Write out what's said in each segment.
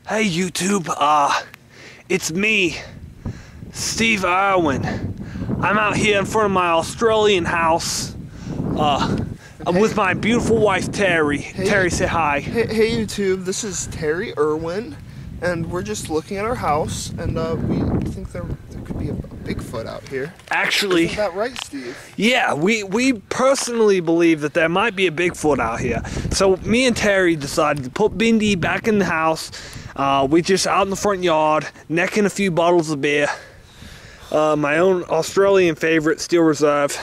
Hey YouTube, it's me, Steve Irwin. I'm out here in front of my Australian house, I'm with my beautiful wife Terri. Hey, Terri, say hi. Hey YouTube, this is Terri Irwin, and we're just looking at our house, and we think there could be a Bigfoot out here. Actually, isn't that right, Steve? Yeah, we personally believe that there might be a Bigfoot out here. So me and Terri decided to put Bindi back in the house. We just out in the front yard, necking a few bottles of beer. My own Australian favorite, Steel Reserve.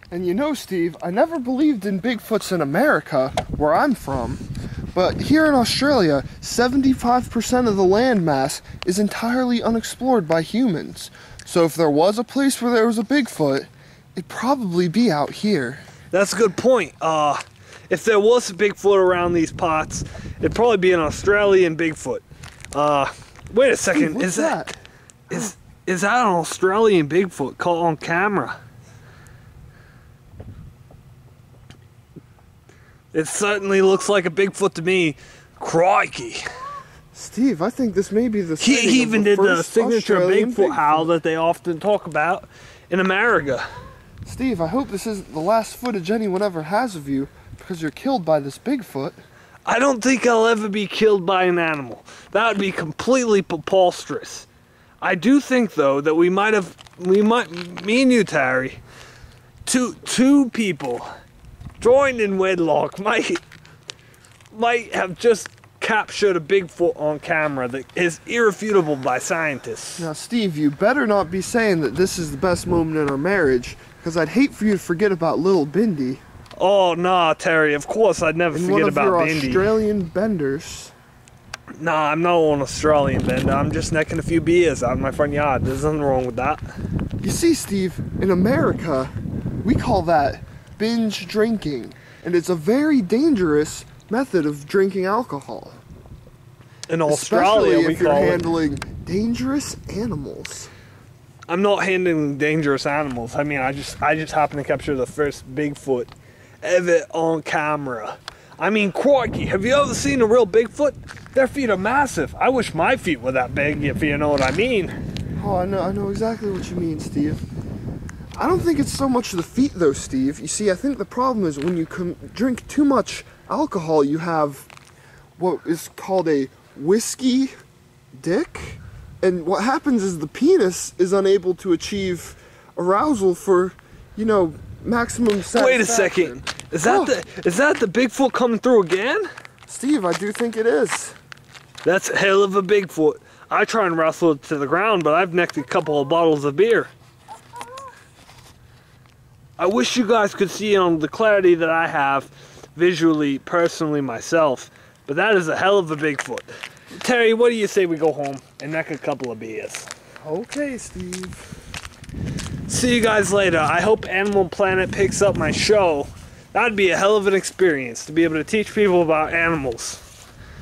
And you know, Steve, I never believed in Bigfoots in America, where I'm from. But here in Australia, 75% of the land mass is entirely unexplored by humans. So if there was a place where there was a Bigfoot, it'd probably be out here. That's a good point. If there was a Bigfoot around these parts, it'd probably be an Australian Bigfoot. Wait a second. Steve, what's that? Is that an Australian Bigfoot caught on camera? It certainly looks like a Bigfoot to me. Crikey. Steve, I think this may be the He even did the signature Australian Bigfoot howl that they often talk about in America. Steve, I hope this isn't the last footage anyone ever has of you, because you're killed by this Bigfoot. I don't think I'll ever be killed by an animal. That would be completely preposterous. I do think, though, that me and you, Terri, two people joined in wedlock might have just captured a Bigfoot on camera that is irrefutable by scientists. Now, Steve, you better not be saying that this is the best moment in our marriage, because I'd hate for you to forget about little Bindi. Oh, nah, Terri, of course I'd never forget about Bindi. One of your Australian benders. Nah, I'm not an Australian bender. I'm just necking a few beers out in my front yard. There's nothing wrong with that. You see, Steve, in America, we call that binge drinking, and it's a very dangerous method of drinking alcohol. In Australia, especially if you're handling dangerous animals. I'm not handling dangerous animals. I mean, I just happened to capture the first Bigfoot ever on camera. I mean, crikey, have you ever seen a real Bigfoot? Their feet are massive. I wish my feet were that big, if you know what I mean. Oh, I know exactly what you mean, Steve. I don't think it's so much the feet, though, Steve. You see, I think the problem is when you drink too much alcohol, you have what is called a whiskey dick. And what happens is the penis is unable to achieve arousal for, you know, maximum satisfaction. Wait a second. Is that the Bigfoot coming through again? Steve, I do think it is. That's a hell of a Bigfoot. I try and wrestle it to the ground, but I've necked a couple of bottles of beer. I wish you guys could see the clarity that I have visually, personally myself, but that is a hell of a Bigfoot. Terri, what do you say we go home and neck a couple of beers? Okay, Steve. See you guys later. I hope Animal Planet picks up my show. That'd be a hell of an experience to be able to teach people about animals.